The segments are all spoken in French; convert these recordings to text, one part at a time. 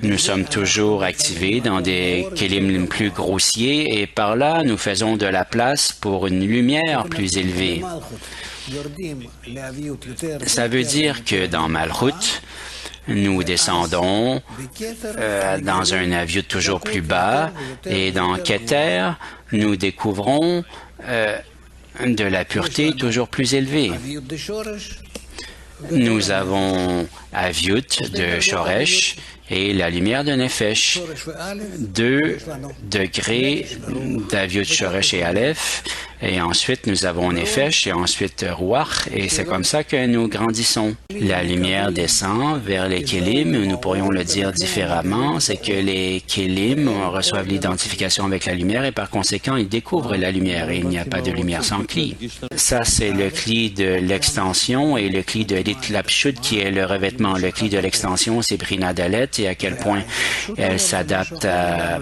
Nous sommes toujours activés dans des kelim plus grossiers et par là, nous faisons de la place pour une lumière plus élevée. Ça veut dire que dans Malchut, nous descendons dans un aviut toujours plus bas et dans Keter, nous découvrons de la pureté toujours plus élevée. Nous avons Aviut de Shoresh et la lumière de Nefesh, 2 degrés d'Aviut, Shoresh et Aleph, et ensuite nous avons Nefesh et ensuite Ruach, et c'est comme ça que nous grandissons. La lumière descend vers les Kélim, nous pourrions le dire différemment, c'est que les Kélim reçoivent l'identification avec la lumière et par conséquent ils découvrent la lumière et il n'y a pas de lumière sans cli. Ça c'est le cli de l'extension et le cli de l'Itlapshut qui est le revêtement. Le cli de l'extension c'est Brina Dalet et à quel point elle s'adapte à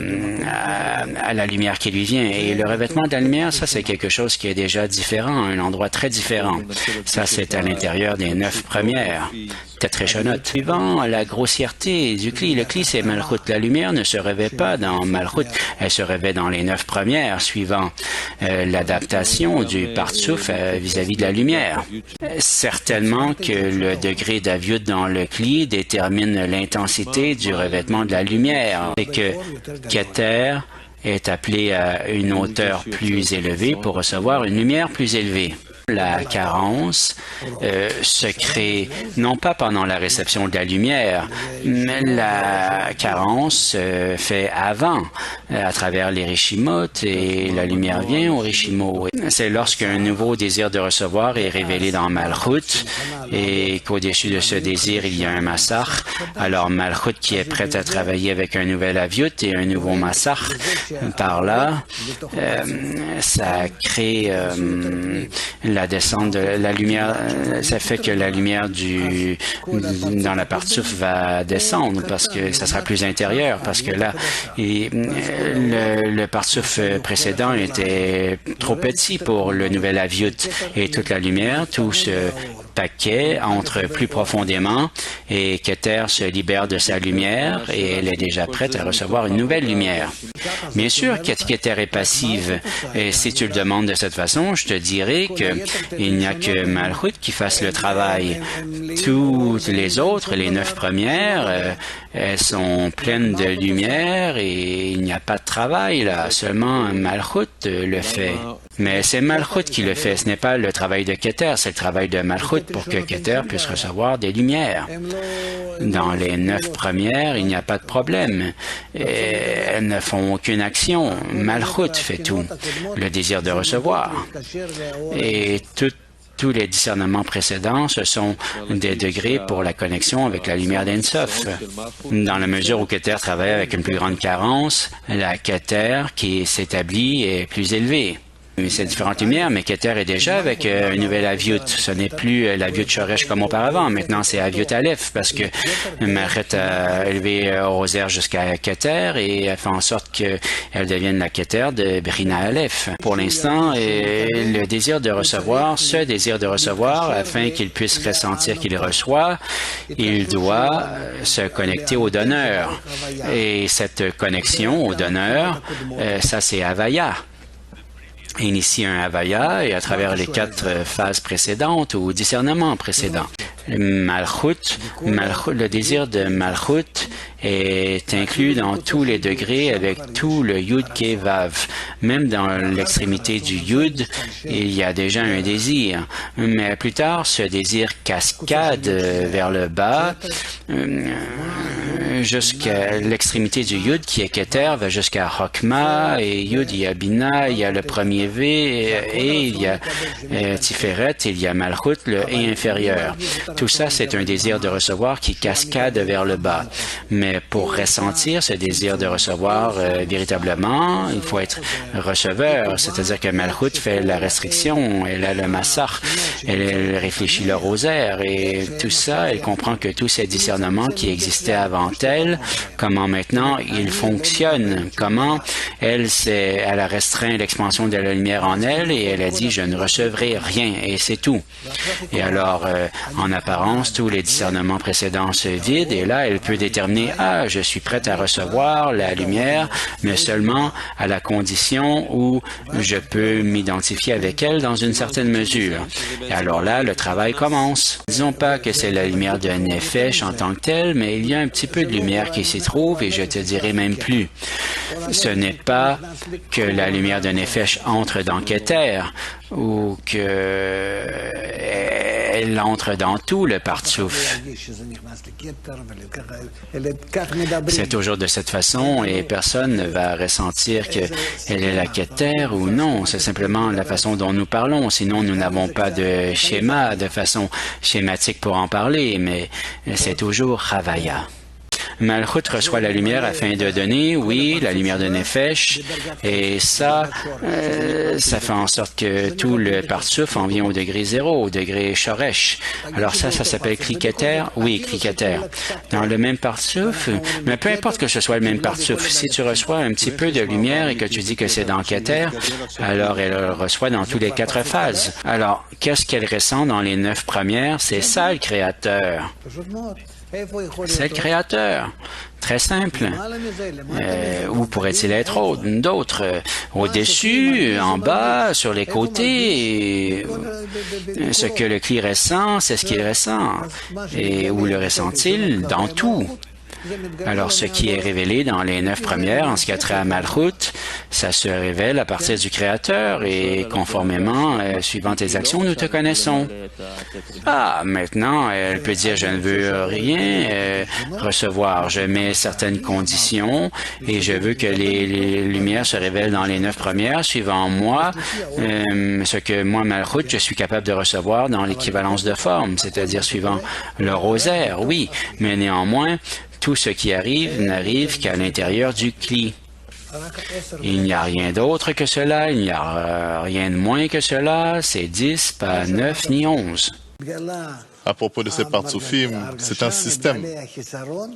la lumière qui lui vient. Et le revêtement de la lumière, ça c'est quelque chose qui est déjà différent, un endroit très différent. Ça c'est à l'intérieur des 9 premières. Tetreshonot. Suivant la grossièreté du cli, le cli c'est Malchut. La lumière ne se revêt pas dans Malchut, elle se revêt dans les 9 premières, suivant l'adaptation du partsouf vis-à-vis de la lumière. Certainement que le degré d'Aviut dans le cli détermine l'intensité du revêtement de la lumière. C'est que Keter est appelé à une hauteur plus élevée pour recevoir une lumière plus élevée. La carence se crée non pas pendant la réception de la lumière, mais la carence se fait avant, à travers les Rishimot, et la lumière vient au Rishimot. C'est lorsqu'un nouveau désir de recevoir est révélé dans Malchut, et qu'au-dessus de ce désir, il y a un Massach. Alors Malchut qui est prête à travailler avec un nouvel Aviut et un nouveau Massach, par là, ça crée la descente de la lumière, ça fait que la lumière dans la partsouf va descendre parce que ça sera plus intérieur, parce que là, le partsouf précédent était trop petit pour le nouvel Aviut et toute la lumière, tout ce paquet entre plus profondément et Keter se libère de sa lumière et elle est déjà prête à recevoir une nouvelle lumière. Bien sûr, Keter est passive et si tu le demandes de cette façon, je te dirais qu'il n'y a que Malchut qui fasse le travail. Toutes les autres, les 9 premières, elles sont pleines de lumière et il n'y a pas de travail là. Seulement Malchut le fait. Mais c'est Malchut qui le fait. Ce n'est pas le travail de Keter, c'est le travail de Malchut pour que Keter puisse recevoir des lumières. Dans les 9 premières, il n'y a pas de problème. Elles ne font aucune action. Malchut fait tout. Le désir de recevoir. Et tous les discernements précédents, ce sont des degrés pour la connexion avec la lumière d'Ensof. Dans la mesure où Keter travaille avec une plus grande carence, la Keter qui s'établit est plus élevée. C'est différentes lumières, mais Keter est déjà avec un nouvel Aviut. Ce n'est plus l'Aviut Shoresh comme auparavant. Maintenant, c'est Aviut Aleph parce que Malchut a élevé Rosaire jusqu'à Keter et elle fait en sorte qu'elle devienne la Keter de Brina Aleph. Pour l'instant, le désir de recevoir, ce désir de recevoir, afin qu'il puisse ressentir qu'il reçoit, il doit se connecter au donneur. Et cette connexion au donneur, ça c'est Havaya. Initie un Havaya et à travers les 4 phases précédentes ou discernements précédents. Malchut, le désir de Malchut est inclus dans tous les degrés avec tout le Yud Ke Vav. Même dans l'extrémité du Yud, il y a déjà un désir. Mais plus tard, ce désir cascade vers le bas jusqu'à l'extrémité du Yud qui est Keter, va jusqu'à Chokma et Yud, il y a Bina, il y a le premier V et il y a Tiferet, il y a Malchut, le et inférieur. Tout ça, c'est un désir de recevoir qui cascade vers le bas. Mais pour ressentir ce désir de recevoir véritablement, il faut être receveur, c'est-à-dire que Malchut fait la restriction, elle a le massach, elle réfléchit le rosaire et tout ça, elle comprend que tous ces discernements qui existaient avant tel, comment maintenant il fonctionne, comment elle a restreint l'expansion de la lumière en elle et elle a dit « je ne recevrai rien » et c'est tout. Et alors, en apparence, tous les discernements précédents se vident et là, elle peut déterminer « ah, je suis prête à recevoir la lumière, mais seulement à la condition où je peux m'identifier avec elle dans une certaine mesure. » Et alors là, le travail commence. Disons pas que c'est la lumière de Nefesh en tant que telle, mais il y a un petit peu de lumière qui s'y trouve et je te dirai même plus. Ce n'est pas que la lumière de Nefesh entre dans Keter ou qu'elle entre dans tout le Partsouf. C'est toujours de cette façon et personne ne va ressentir qu'elle est la Keter ou non. C'est simplement la façon dont nous parlons. Sinon, nous n'avons pas de schéma, de façon schématique pour en parler, mais c'est toujours Havaya. Malchut reçoit la lumière afin de donner, oui, la lumière de Nefesh, et ça fait en sorte que tout le Partsouf en vient au degré 0, au degré Shoresh. Alors ça s'appelle Kliketer? Oui, Kliketer. Dans le même Partsouf, mais peu importe que ce soit le même Partsouf, si tu reçois un petit peu de lumière et que tu dis que c'est dans Keter, alors elle le reçoit dans toutes les 4 phases. Alors, qu'est-ce qu'elle ressent dans les 9 premières? C'est ça le Créateur. C'est le Créateur. Très simple. Où pourrait-il être d'autres? Au-dessus, en bas, sur les côtés. Ce que le Kli ressent, c'est ce qu'il ressent. Et où le ressent-il? Dans tout. Alors, ce qui est révélé dans les 9 premières, en ce qui a trait à Malchut, ça se révèle à partir du Créateur et conformément, suivant tes actions, nous te connaissons. Ah, maintenant, elle peut dire, je ne veux rien recevoir. Je mets certaines conditions et je veux que les lumières se révèlent dans les 9 premières, suivant moi, ce que moi, Malchut, je suis capable de recevoir dans l'équivalence de forme, c'est-à-dire suivant le rosaire, oui, mais néanmoins, tout ce qui arrive n'arrive qu'à l'intérieur du Kli. Il n'y a rien d'autre que cela, il n'y a rien de moins que cela, c'est 10, pas 9 ni 11. À propos de ces partsoufim, c'est un système,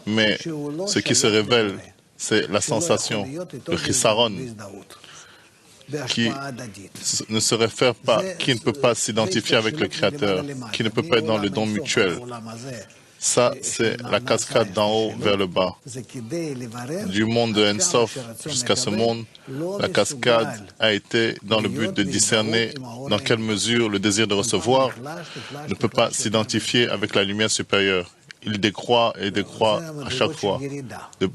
mais ce qui se révèle, c'est la sensation, le chisaron, qui ne se réfère pas, qui ne peut pas s'identifier avec le Créateur, qui ne peut pas être dans le don mutuel. Ça, c'est la cascade d'en haut vers le bas. Du monde de Ensof jusqu'à ce monde, la cascade a été dans le but de discerner dans quelle mesure le désir de recevoir ne peut pas s'identifier avec la lumière supérieure. Il décroît et décroît à chaque fois,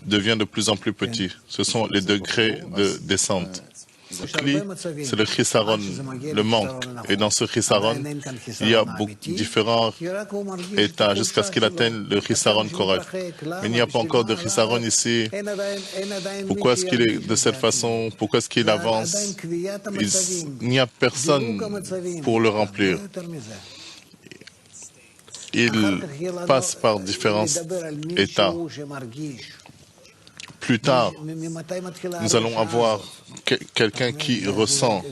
devient de plus en plus petit. Ce sont les degrés de descente. Ce Kli, c'est le chisaron, le manque. Et dans ce chisaron, il y a différents états jusqu'à ce qu'il atteigne le chisaron correct. Mais il n'y a pas encore de chisaron ici. Pourquoi est-ce qu'il est de cette façon? Pourquoi est-ce qu'il avance? Il n'y a personne pour le remplir. Il passe par différents états. Plus tard, nous allons avoir quelqu'un qui ressent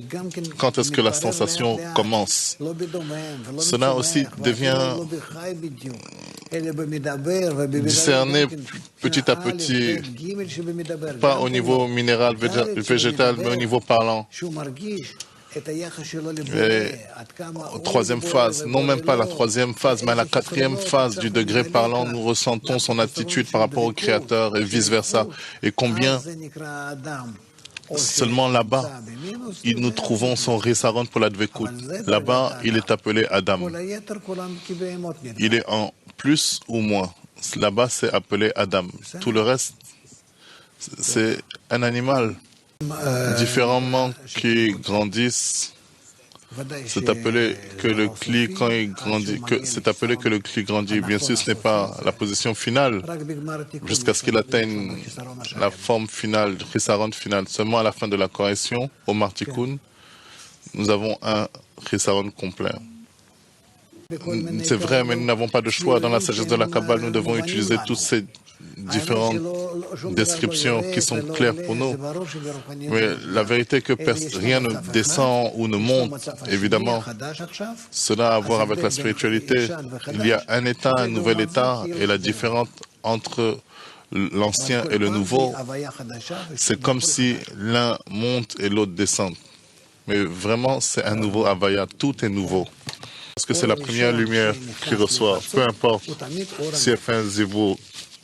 quand est-ce que la sensation commence. Cela aussi devient discerné petit à petit, pas au niveau minéral, végétal, mais au niveau parlant. Et troisième phase, non même pas la troisième phase, mais la 4e phase du degré parlant, nous ressentons son attitude par rapport au Créateur et vice-versa. Et combien seulement là-bas, nous trouvons son Risaron pour la Dvekut. Là-bas, il est appelé Adam. Il est en plus ou moins. Là-bas, c'est appelé Adam. Tout le reste, c'est un animal. Différemment qui grandissent, c'est appelé que le Kli, quand il grandit, c'est appelé que le Kli grandit. Bien sûr, ce n'est pas la position finale, jusqu'à ce qu'il atteigne la forme finale, le chisaron final. Seulement à la fin de la correction, au Martikun, nous avons un chisaron complet. C'est vrai, mais nous n'avons pas de choix. Dans la sagesse de la Kabbale, nous devons utiliser toutes ces différentes descriptions qui sont claires pour nous. Mais la vérité est que rien ne descend ou ne monte, évidemment. Cela a à voir avec la spiritualité. Il y a un état, un nouvel état, et la différence entre l'ancien et le nouveau, c'est comme si l'un monte et l'autre descend. Mais vraiment, c'est un nouveau Havaya, tout est nouveau. Parce que c'est la première lumière qu'il reçoit, peu importe si elle fait un zivou,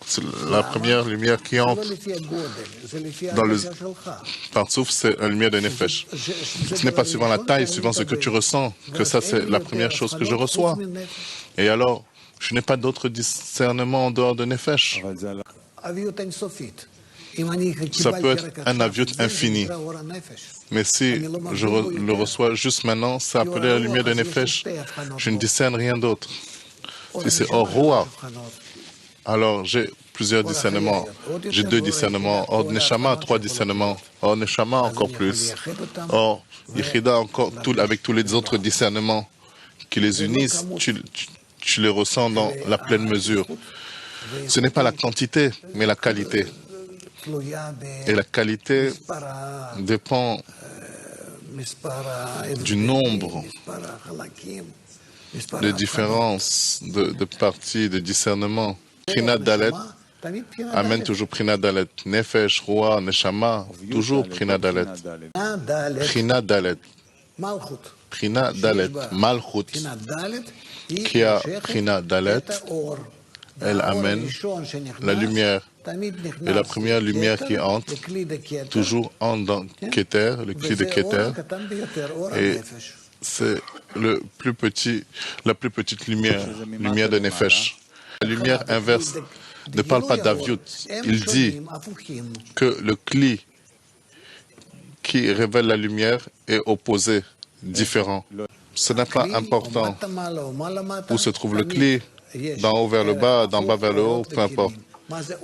c'est la première lumière qui entre dans le Partsouf, c'est la lumière de Nefesh. Ce n'est pas suivant la taille, suivant ce que tu ressens, que ça c'est la première chose que je reçois. Et alors, je n'ai pas d'autre discernement en dehors de Nefesh. Ça peut être un aviot infini. Mais si je le reçois juste maintenant, c'est appelé la lumière de Nefesh. Je ne discerne rien d'autre. Si c'est Or Ruach, alors j'ai plusieurs discernements. J'ai 2 discernements. Or Neshama, 3 discernements. Or Neshama, encore plus. Or Yichida, encore avec tous les autres discernements qui les unissent, tu les ressens dans la pleine mesure. Ce n'est pas la quantité, mais la qualité. Et la qualité dépend du nombre de différences de parties, de discernement. Prina Dalet amène toujours Prina Dalet. Nefesh, Ruach, Neshama, toujours Prina Dalet. Prina Dalet. Prina Dalet. Malchut, qui a Prina Dalet, elle amène la lumière. Et la première lumière qui entre, toujours entre dans Keter, le cli de Keter, et c'est la plus petite lumière, lumière de Nefesh. La lumière inverse ne parle pas d'Aviut. Il dit que le cli qui révèle la lumière est opposé, différent. Ce n'est pas important où se trouve le cli, d'en haut vers le bas, d'en bas vers le haut, peu importe.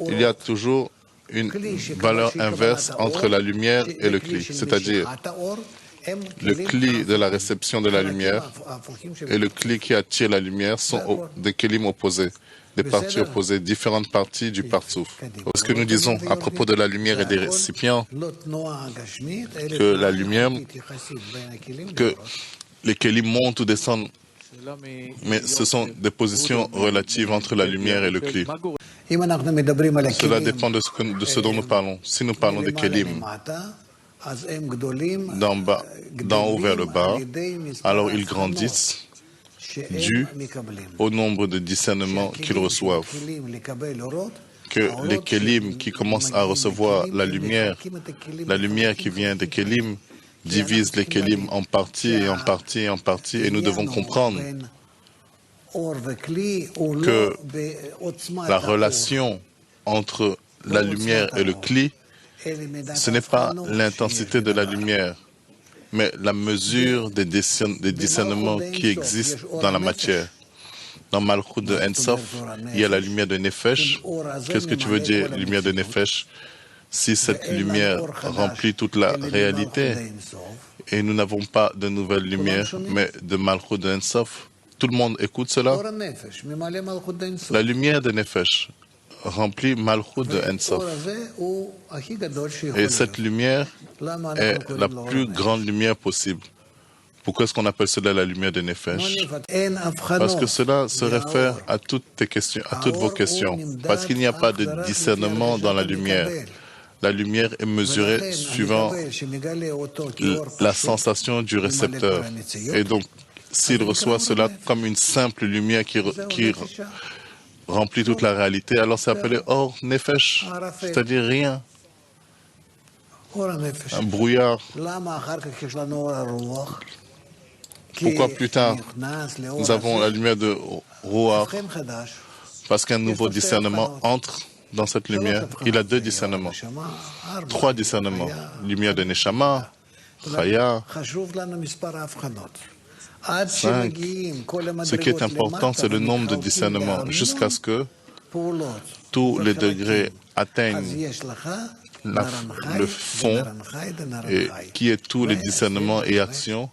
Il y a toujours une valeur inverse entre la lumière et le cli, c'est-à-dire le cli de la réception de la lumière et le cli qui attire la lumière sont des kelim opposés, des parties opposées, différentes parties du partsouf. Ce que nous disons à propos de la lumière et des récipients, que la lumière, que les kelim montent ou descendent, mais ce sont des positions relatives entre la lumière et le cli. Cela dépend de ce dont nous parlons. Si nous parlons des kelim, d'en haut vers le bas, alors ils grandissent dû au nombre de discernements qu'ils reçoivent. Que les kelim qui commencent à recevoir la lumière qui vient des kelim, divise les kelim en parties et en parties et en parties, et nous devons comprendre que la relation entre la lumière et le cli, ce n'est pas l'intensité de la lumière, mais la mesure des discernements qui existent dans la matière. Dans Malchut de Ensof, il y a la lumière de Nefesh. Qu'est-ce que tu veux dire, lumière de Nefesh? Si cette lumière remplit toute la réalité, et nous n'avons pas de nouvelle lumière, mais de Malchut de Ensof, tout le monde écoute cela? La lumière de Nefesh remplit Malchut de Ensof. Et cette lumière est la plus grande lumière possible. Pourquoi est-ce qu'on appelle cela la lumière de Nefesh? Parce que cela se réfère à toutes tes questions, à toutes vos questions. Parce qu'il n'y a pas de discernement dans la lumière. La lumière est mesurée suivant la sensation du récepteur. Et donc, s'il reçoit cela comme une simple lumière qui remplit toute la réalité, alors c'est appelé Or Nefesh, c'est-à-dire rien. Un brouillard. Pourquoi plus tard nous avons la lumière de Ruach? Parce qu'un nouveau discernement entre dans cette lumière. Il a 2 discernements, 3 discernements. Lumière de Neshama, Chaya, 5. Ce qui est important, c'est le nombre de discernements, jusqu'à ce que tous les degrés atteignent le fond, et qui est tous les discernements et actions.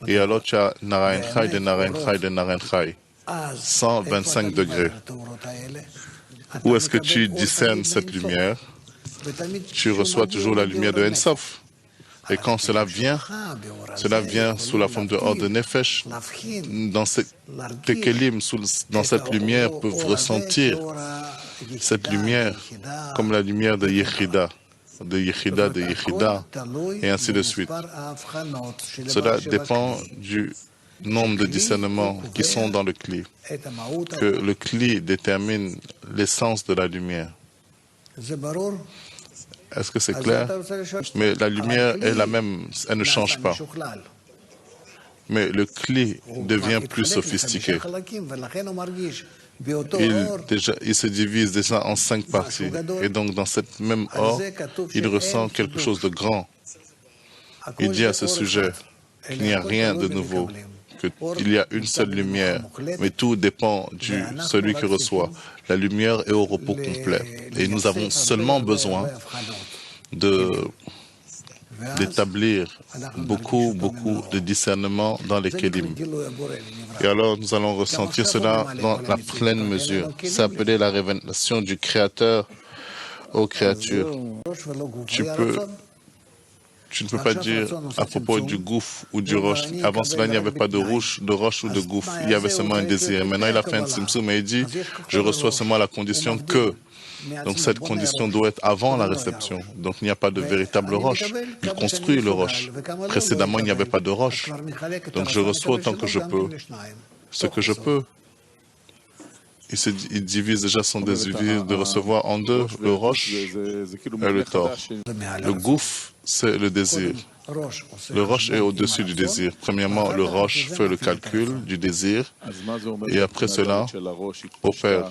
Et alors tu as Narayan Chai de Narayan Chai de Narayan Chai. 125 degrés. Où est-ce que tu discernes cette lumière? Tu reçois toujours la lumière de Ensof. Et quand cela vient sous la forme de Or de Nefesh. Tes kelim, dans cette lumière, peuvent ressentir cette lumière, comme la lumière de Yechida, et ainsi de suite. Cela dépend du nombre de discernements qui sont dans le cli, que le cli détermine l'essence de la lumière. Est-ce que c'est clair? Mais la lumière est la même, elle ne change pas. Mais le cli devient plus sophistiqué. Il se divise déjà en 5 parties. Et donc, dans cette même or, il ressent quelque chose de grand. Il dit à ce sujet qu'il n'y a rien de nouveau, qu'il y a une seule lumière, mais tout dépend de celui qui reçoit. La lumière est au repos complet. Et nous avons seulement besoin d'établir beaucoup de discernement dans les kélim. Et alors nous allons ressentir cela dans la pleine mesure. C'est appelé la révélation du Créateur aux créatures. Tu ne peux pas dire à propos du gouffre ou du roche. Avant cela, il n'y avait pas de roche ou de gouffre. Il y avait seulement un désir. Maintenant, il a fait un tzimtzum et il dit, je reçois seulement la condition que. Donc cette condition doit être avant la réception. Donc il n'y a pas de véritable roche. Il construit le roche. Précédemment, il n'y avait pas de roche. Donc je reçois autant que je peux. Ce que je peux. Il divise déjà son désir de recevoir en deux, le roche et le tort. Le gouffre, c'est le désir. Le roche est au-dessus du désir. Premièrement, le roche fait le calcul du désir et après cela opère.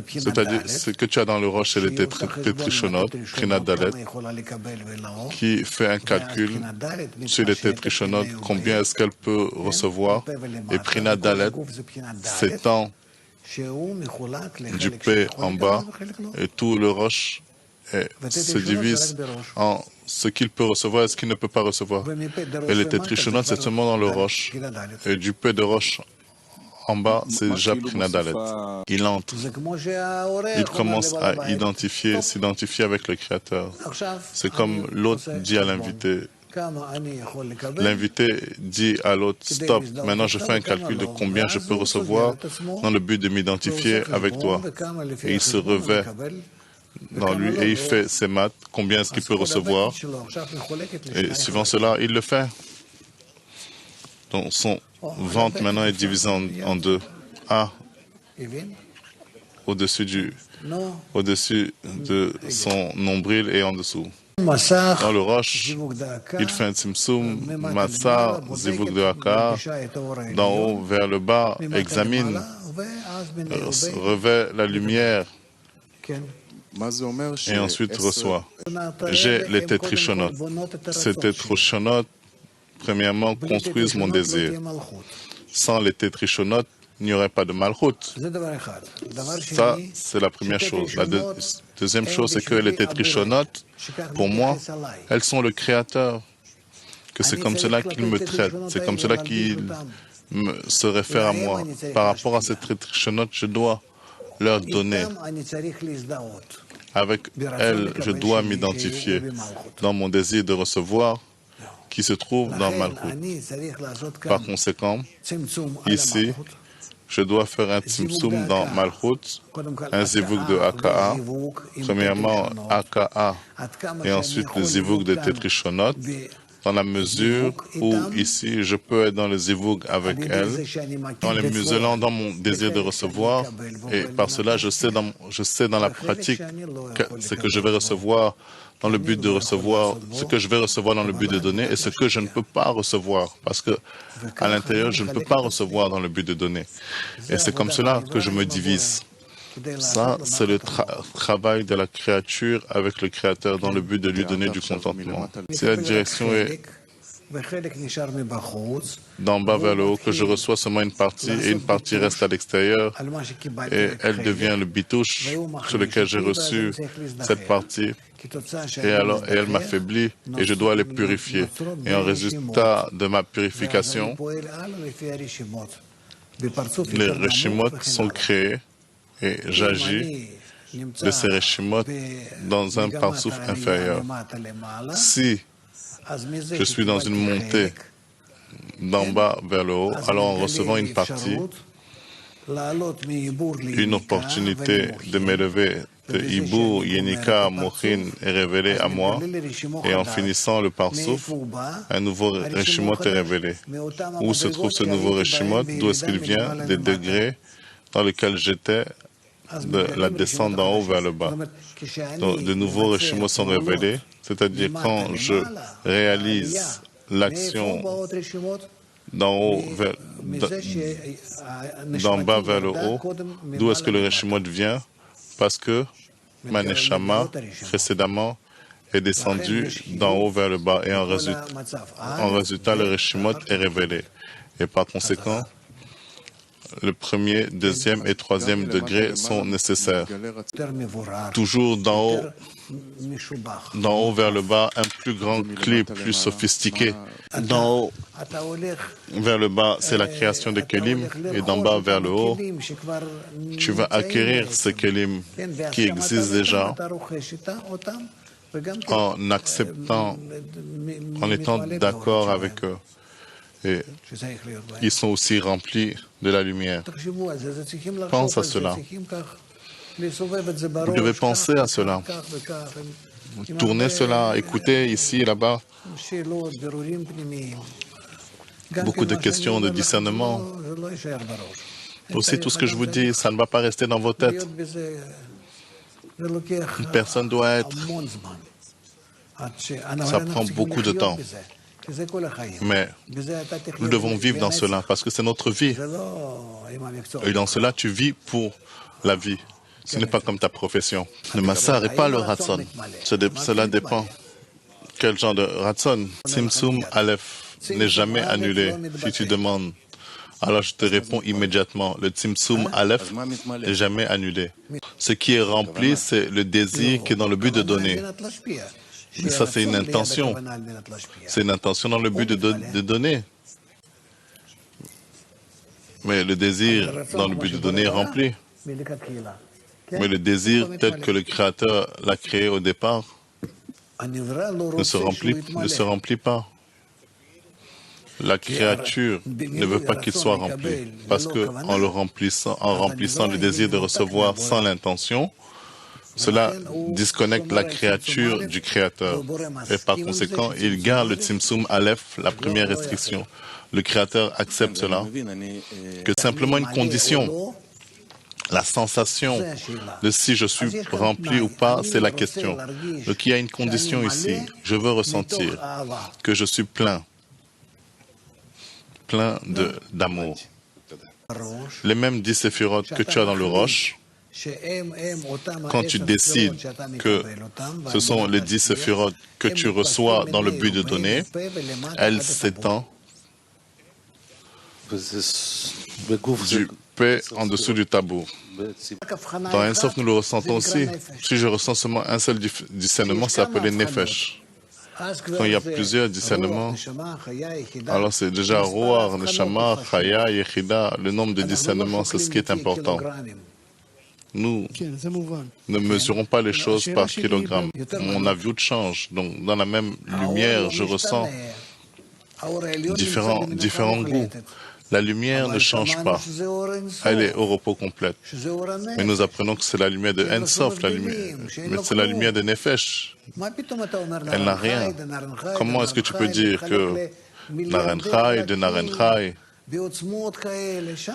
C'est-à-dire, ce que tu as dans le roche, c'est le tétrichonote, Prinat Dalet, qui fait un calcul sur les tétrichonotes, combien est-ce qu'elle peut recevoir. Et Prinat Dalet s'étend du P en bas, et tout le roche se divise en ce qu'il peut recevoir et ce qu'il ne peut pas recevoir. Et les tétrichonotes, c'est seulement dans le roche. Et du P de roche en bas, c'est déjà Prinat Dalet. Il entre. Il commence à s'identifier avec le Créateur. C'est comme l'autre dit à l'invité. L'invité dit à l'autre, stop, maintenant je fais un calcul de combien je peux recevoir dans le but de m'identifier avec toi. Et il se revêt dans lui et il fait ses maths, combien est-ce qu'il peut recevoir. Et suivant cela, il le fait. Donc son ventre maintenant est divisé en deux. A, au-dessus de son nombril et en dessous. Dans le roche, il fait un tzimtzum, matzah, zivug de Hakar, d'en haut vers le bas, examine, revêt la lumière et ensuite reçoit. J'ai les tétrichonotes. Ces tétrichonotes, premièrement, construisent mon désir. Sans les tétrichonotes, il n'y aurait pas de malchut. Ça, c'est la première chose. La deuxième chose, c'est que les tétrichonotes, pour moi, elles sont le Créateur. Que c'est comme cela qu'ils me traitent. C'est comme cela qu'ils se réfèrent à moi. Par rapport à ces tétrichonotes, je dois leur donner. Avec elles, je dois m'identifier dans mon désir de recevoir qui se trouve dans Malchut. Par conséquent, ici, je dois faire un tzimtzum dans Malchut, un zivug de Aka, premièrement Aka, et ensuite le zivug de Tétrichonot, dans la mesure où ici je peux être dans le zivug avec elle, en les muselant dans mon désir de recevoir, et par cela je sais dans la pratique ce que je vais recevoir dans le but de recevoir, ce que je vais recevoir dans le but de donner et ce que je ne peux pas recevoir, parce que à l'intérieur je ne peux pas recevoir dans le but de donner. Et c'est comme cela que je me divise. Ça, c'est le travail de la créature avec le Créateur dans le but de lui donner du contentement. Si la direction est d'en bas vers le haut, que je reçois seulement une partie et une partie reste à l'extérieur, et elle devient le bitouche sur lequel j'ai reçu cette partie, et elle m'affaiblit et je dois les purifier. Et en résultat de ma purification, les réchimot sont créés et j'agis de ces réchimot dans un parsouf inférieur. Si je suis dans une montée d'en bas vers le haut, alors en recevant une partie, une opportunité de m'élever de Ibour, Yenika, Mochin est révélée à moi, et en finissant le Parsouf, un nouveau Reshimot est révélé. Où se trouve ce nouveau Reshimot? D'où est-ce qu'il vient? Des degrés dans lesquels j'étais, de la descente d'en haut vers le bas. Donc, de nouveaux Reshimot sont révélés, c'est-à-dire quand je réalise l'action d'en haut vers, d'en bas vers le haut, d'où est-ce que le Reshimot vient? Parce que ma neshama, précédemment, est descendue d'en haut vers le bas, et en résultat, le Reshimot est révélé. Et par conséquent, le premier, deuxième et troisième degré sont nécessaires. Toujours d'en haut vers le bas, un plus grand clé, plus sophistiqué. D'en haut vers le bas, c'est la création de kelim, et d'en bas vers le haut, tu vas acquérir ces kelim qui existent déjà en acceptant, en étant d'accord avec eux. Et ils sont aussi remplis de la lumière. Pense à cela. Vous devez penser à cela. Tournez cela, écoutez ici et là-bas. Beaucoup de questions de discernement. Aussi, tout ce que je vous dis, ça ne va pas rester dans vos têtes. Personne doit être. Ça prend beaucoup de temps. Mais nous devons vivre dans cela parce que c'est notre vie. Et dans cela, tu vis pour la vie. Ce n'est pas comme ta profession. Le massar n'est pas le ratson. Cela dépend. Quel genre de ratson? Tzimtzum Aleph n'est jamais annulé. Si tu demandes, alors je te réponds immédiatement. Le Tzimtzum Aleph n'est jamais annulé. Ce qui est rempli, c'est le désir qui est dans le but de donner. Mais ça, c'est une intention. C'est une intention dans le but de donner. Mais le désir dans le but de donner est rempli. Mais le désir tel que le Créateur l'a créé au départ ne se remplit pas. La créature ne veut pas qu'il soit rempli. Parce qu'en remplissant le désir de recevoir sans l'intention, cela disconnecte la créature du Créateur. Et par conséquent, il garde le Tzimtzum Aleph, la première restriction. Le Créateur accepte cela, que simplement une condition, la sensation de si je suis rempli ou pas, c'est la question. Donc il y a une condition ici. Je veux ressentir que je suis plein d'amour. Les mêmes 10 séphirotes que tu as dans le roche, quand tu décides que ce sont les 10 séphirotes que tu reçois dans le but de donner, elles s'étendent du paix en dessous du tabou. Dans un Sof, nous le ressentons aussi. Si je ressens seulement un seul discernement, c'est appelé Nefesh. Quand il y a plusieurs discernements, alors c'est déjà Roar, Neshama, Chaya, Yechida. Le nombre de discernements, c'est ce qui est important. Nous ne mesurons pas les choses par kilogramme. Mon avion change. Donc, dans la même lumière, je ressens différents goûts. La lumière ne change pas. Elle est au repos complet. Mais nous apprenons que c'est la lumière de Ensof, mais c'est la lumière de Nefesh. Elle n'a rien. Comment est-ce que tu peux dire que Narenchai de Narenchai,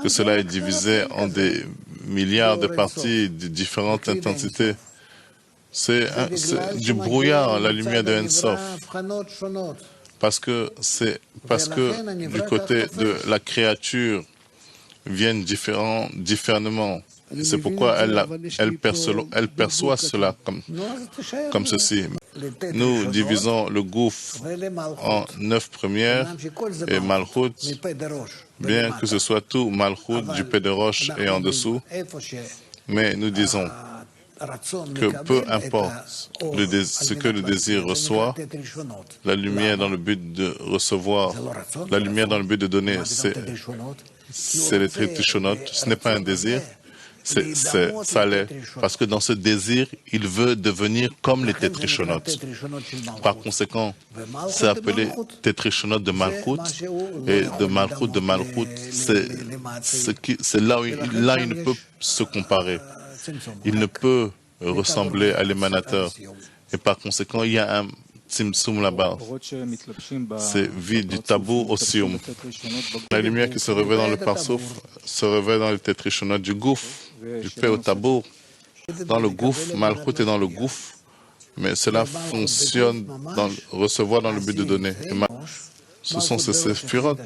que cela est divisé en des milliards de parties de différentes intensités? C'est du brouillard, la lumière de Ensof. Parce que du côté de la créature viennent différemment. C'est pourquoi elle perçoit cela comme ceci. Nous divisons le gouffre en 9 premières et Malchut, bien que ce soit tout Malchut du Pé de Roche et en dessous, mais nous disons que peu importe ce que le désir reçoit, la lumière dans le but de recevoir, la lumière dans le but de donner, c'est les Tritishonot, ce n'est pas un désir, ça l'est, parce que dans ce désir, il veut devenir comme les Tetrishonot. Par conséquent, c'est appelé Tetrishonot de Malchut, et de Malchut, c'est là où il ne peut se comparer. Il ne peut ressembler à l'émanateur, et par conséquent, il y a un Tzimtzum là-bas. C'est vide du tabour au sium. La lumière qui se réveille dans le parsouf se réveille dans le Tetrishonot du gouffre, du paix au tabour. Dans le gouffre, Malchut est dans le gouffre, mais cela fonctionne dans recevoir dans le but de donner. Et ce sont ces séphirotes.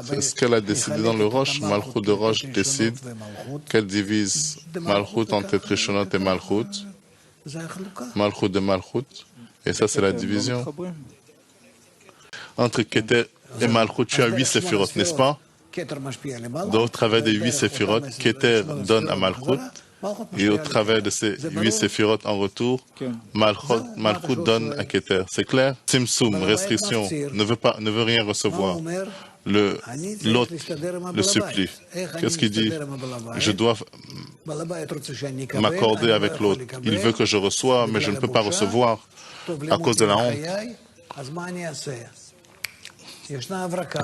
C'est ce qu'elle a décidé dans le Roche. Malchut de Roche décide qu'elle divise Malchut en Tetrishonot et Malchut. Malchut de Malchut. Et ça, c'est la division. Entre Keter et Malchut, tu as 8 séphirotes, n'est-ce pas? Donc, au travers des 8 séphirotes, Keter donne à Malchut, et au travers de ces 8 séphirotes en retour, Malchut donne à Keter. C'est clair? Tzimtzum, restriction, ne veut rien recevoir. L'autre le supplie. Qu'est-ce qu'il dit? Je dois m'accorder avec l'autre. Il veut que je reçoive, mais je ne peux pas recevoir à cause de la honte.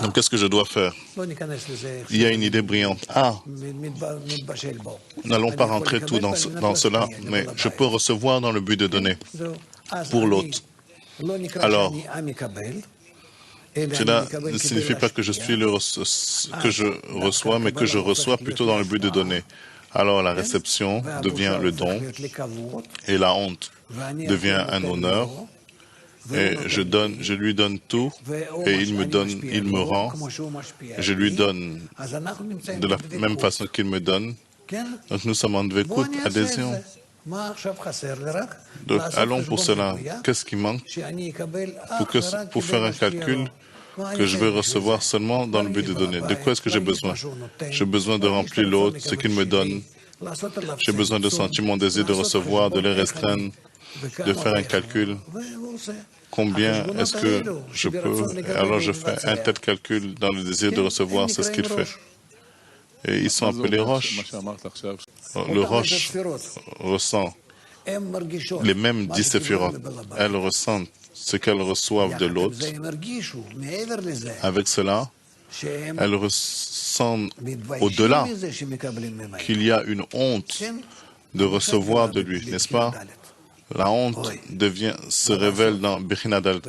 Donc, qu'est-ce que je dois faire? Il y a une idée brillante. N'allons pas rentrer tout dans cela, mais je peux recevoir dans le but de donner pour l'autre. Alors, cela ne signifie pas que je reçois, mais que je reçois plutôt dans le but de donner. Alors, la réception devient le don, et la honte devient un honneur. Et je lui donne tout, et il me rend. Je lui donne de la même façon qu'il me donne. Donc nous sommes en écoute, adhésion. Donc allons pour cela. Qu'est-ce qui manque pour faire un calcul que je vais recevoir seulement dans le but de donner? De quoi est-ce que j'ai besoin? J'ai besoin de remplir l'autre, ce qu'il me donne. J'ai besoin de sentir mon désir de recevoir, de les restreindre, de faire un calcul. Combien est-ce que je peux? Alors je fais un tel calcul dans le désir de recevoir, c'est ce qu'il fait. Et ils sont appelés roches. Le roche ressent les mêmes 10 séphirotes. Elles ressentent ce qu'elles reçoivent de l'autre. Avec cela, elles ressentent au-delà qu'il y a une honte de recevoir de lui, n'est-ce pas? La honte se révèle dans Bechinadal.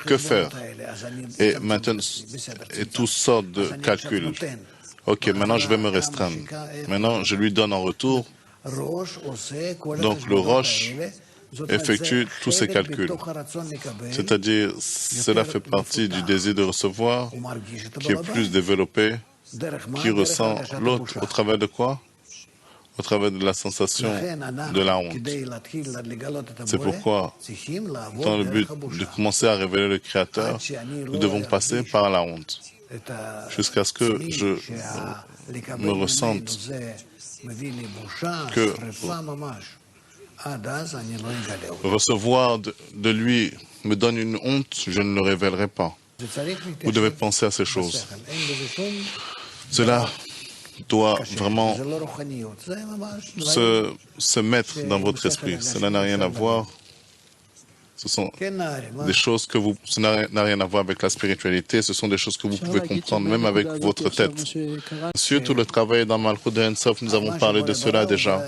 Que faire? Et maintenant, toutes sortes de calculs. Ok, maintenant je vais me restreindre. Maintenant, je lui donne en retour. Donc, le roche effectue tous ces calculs. C'est-à-dire, cela fait partie du désir de recevoir qui est plus développé, qui ressent l'autre au travers de quoi? Au travers de la sensation de la honte. C'est pourquoi, dans le but de commencer à révéler le Créateur, nous devons passer par la honte, jusqu'à ce que je me ressente que recevoir de lui me donne une honte, je ne le révélerai pas. Vous devez penser à ces choses. Cela doit vraiment se mettre dans votre esprit. Cela n'a rien à voir. Ce sont des choses ça n'a rien à voir avec la spiritualité. Ce sont des choses que vous pouvez comprendre même avec votre tête. Surtout le travail dans Malchut de Ensof, nous avons parlé de cela déjà.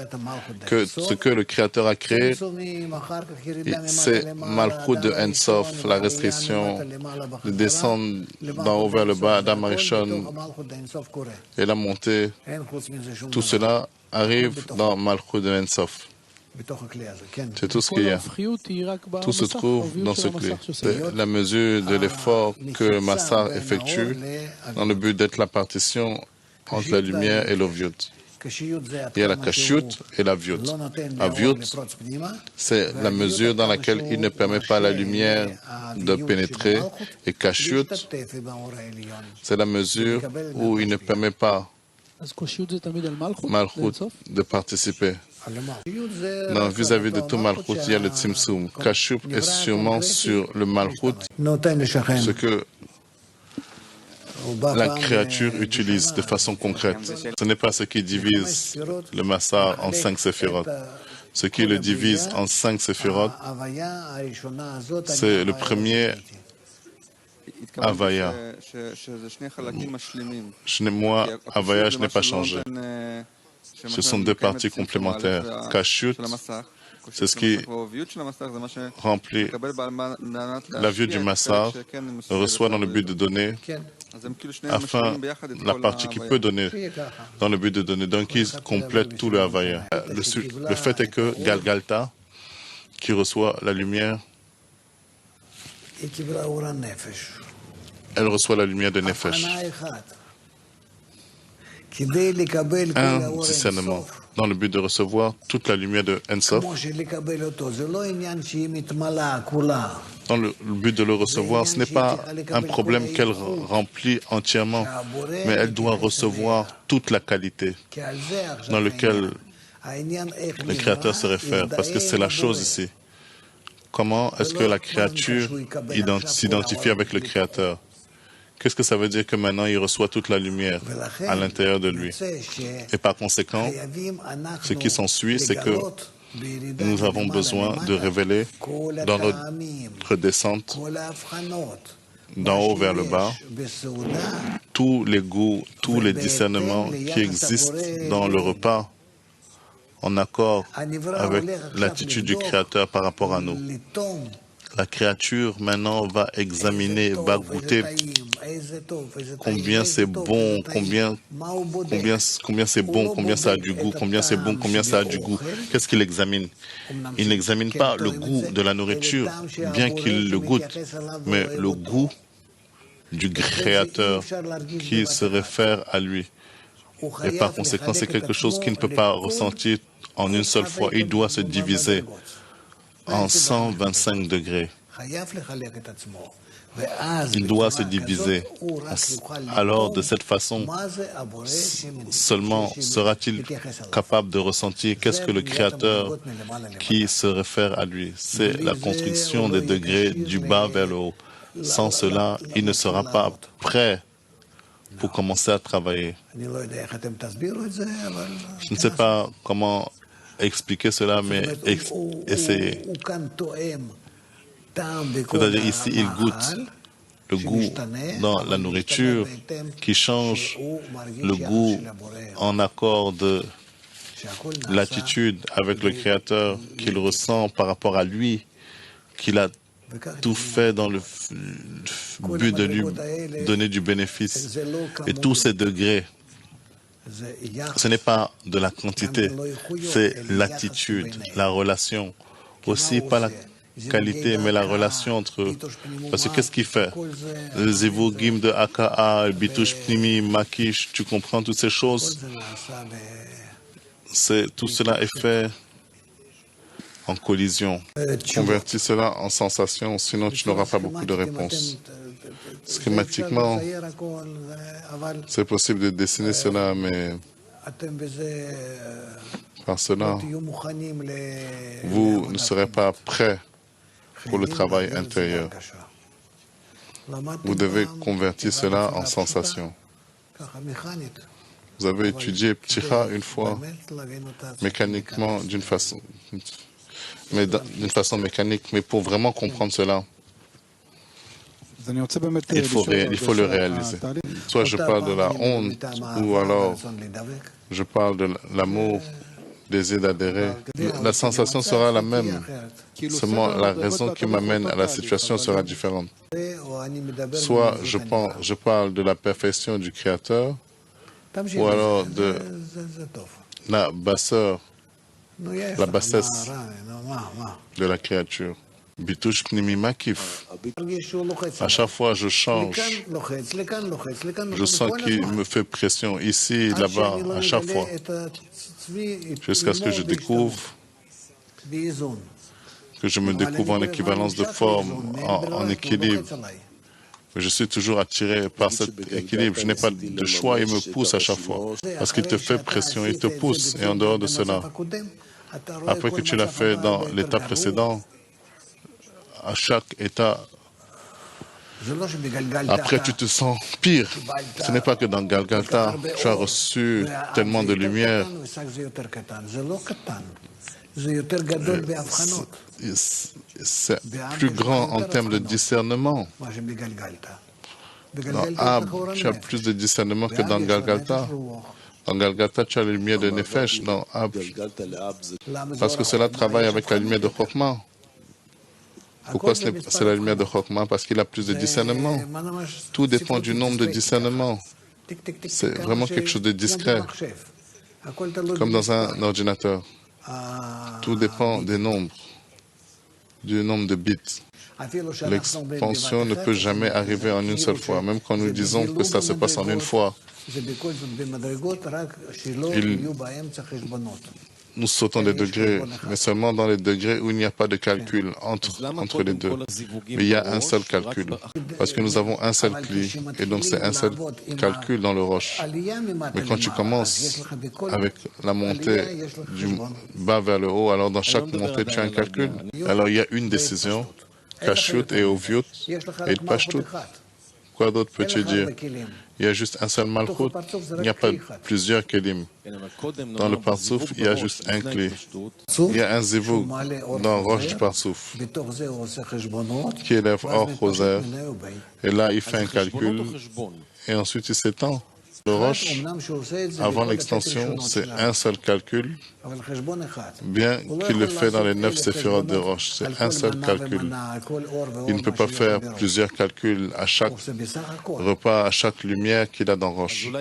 Que ce que le Créateur a créé, c'est Malchut de Ensof, la restriction de descendre d'en haut vers le bas, Adam Arishon, et la montée. Tout cela arrive dans Malchut de Ensof. C'est tout ce qu'il y a. Tout se trouve dans ce clé. C'est la mesure de l'effort que Massar effectue dans le but d'être la partition entre la lumière et l'Oviut. Il y a la Kashyut et la Viut. La Viut, c'est la mesure dans laquelle il ne permet pas à la lumière de pénétrer. Et Kashyut, c'est la mesure où il ne permet pas Malchut de participer. Non, vis-à-vis de tout Malchut, il y a le Tzimtzum. Kashyut est sûrement sur le Malchut, ce que la créature utilise de façon concrète. Ce n'est pas ce qui divise le Massar en 5 séphirotes. Ce qui le divise en 5 séphirotes, c'est le premier Havaya. Moi, Havaya, je n'ai pas changé. Ce sont deux parties complémentaires. Kashrut, c'est ce qui remplit la vue du Massar, reçoit dans le but de donner, afin la partie qui peut donner dans le but de donner, donc il complète tout le Havaya. Le fait est que Galgalta, qui reçoit la lumière, elle reçoit la lumière de Nefesh. Un discernement dans le but de recevoir toute la lumière de Ensof. Dans le but de le recevoir, ce n'est pas un problème qu'elle remplit entièrement, mais elle doit recevoir toute la qualité dans laquelle le Créateur se réfère, parce que c'est la chose ici. Comment est-ce que la créature s'identifie avec le Créateur? Qu'est-ce que ça veut dire que maintenant il reçoit toute la lumière à l'intérieur de lui? Et par conséquent, ce qui s'ensuit, c'est que nous avons besoin de révéler dans notre descente, d'en haut vers le bas, tous les goûts, tous les discernements qui existent dans le repas, en accord avec l'attitude du Créateur par rapport à nous. La créature maintenant va examiner, va goûter combien c'est bon, combien c'est bon, combien ça a du goût, combien c'est bon, combien ça a du goût. Qu'est-ce qu'il examine? Il n'examine pas le goût de la nourriture, bien qu'il le goûte, mais le goût du Créateur qui se réfère à lui. Et par conséquent, c'est quelque chose qu'il ne peut pas ressentir en une seule fois. Il doit se diviser en 125 degrés. Il doit se diviser. Alors, de cette façon, seulement sera-t-il capable de ressentir qu'est-ce que le Créateur qui se réfère à lui. C'est la construction des degrés du bas vers le haut. Sans cela, il ne sera pas prêt pour commencer à travailler. Je ne sais pas comment expliquer cela, mais essayez. C'est-à-dire ici, il goûte le goût dans la nourriture qui change le goût en accord de l'attitude avec le Créateur qu'il ressent par rapport à lui, qu'il a tout fait dans le but de lui donner du bénéfice. Et tous ces degrés, ce n'est pas de la quantité, c'est l'attitude, la relation. Aussi pas la qualité, mais la relation entre eux. Parce que qu'est-ce qu'il fait? Le Zivugim de Aka'a, Bitush Pnimi, Makish, tu comprends toutes ces choses? Tout cela est fait en collision. Convertis cela en sensation, sinon tu n'auras pas beaucoup de réponses. Schématiquement, c'est possible de dessiner cela, mais par cela, vous ne serez pas prêt pour le travail intérieur. Vous devez convertir cela en sensation. Vous avez étudié Pticha une fois, mécaniquement, d'une façon mécanique, mais pour vraiment comprendre cela, il faut le réaliser. Soit je parle de la honte, ou alors je parle de l'amour, désir d'adhérer. La sensation sera la même. Seulement, la raison qui m'amène à la situation sera différente. Soit je parle de la perfection du Créateur, ou alors de la bassesse de la créature. Bitush Pnimi Makif. À chaque fois, je change. Je sens qu'il me fait pression ici, là-bas, à chaque fois. Jusqu'à ce que je découvre, que je me découvre en équivalence de forme, en équilibre. Mais je suis toujours attiré par cet équilibre. Je n'ai pas de choix, il me pousse à chaque fois. Parce qu'il te fait pression, il te pousse. Et en dehors de cela, après que tu l'as fait dans l'état précédent, à chaque état, Après, tu te sens pire. Ce n'est pas que dans Galgalta, tu as reçu tellement de lumière. C'est plus grand en termes de discernement. Dans Ab, tu as plus de discernement que dans Galgalta. Dans Galgalta, tu as la lumière de Nefesh. Dans Ab, parce que cela travaille avec la lumière de Chokma. Pourquoi c'est la lumière de Chokma? Parce qu'il a plus de discernement. Tout dépend du nombre de discernements. C'est vraiment quelque chose de discret, comme dans un ordinateur. Tout dépend des nombres, du nombre de bits. L'expansion ne peut jamais arriver en une seule fois, même quand nous disons que ça se passe en une fois. Nous sautons des degrés, mais seulement dans les degrés où il n'y a pas de calcul entre les deux. Mais il y a un seul calcul, parce que nous avons un seul cli, et donc c'est un seul calcul dans le roche. Mais quand tu commences avec la montée du bas vers le haut, alors dans chaque montée, tu as un calcul. Alors il y a une décision, Kashrut et Oviut et Pashtut. Quoi d'autre peux-tu dire? Il y a juste un seul Malchut. Il n'y a pas plusieurs Kelim. Dans le Partsouf, il y a juste un clé. Il y a un Zivug dans Roche du Partsouf qui élève hors Roser. Et là, il fait un calcul et ensuite il s'étend. Le Roche, avant l'extension, c'est un seul calcul, bien qu'il le fait dans les 9 séphirotes de Roche. C'est un seul calcul. Il ne peut pas faire plusieurs calculs à chaque repas, à chaque lumière qu'il a dans Roche.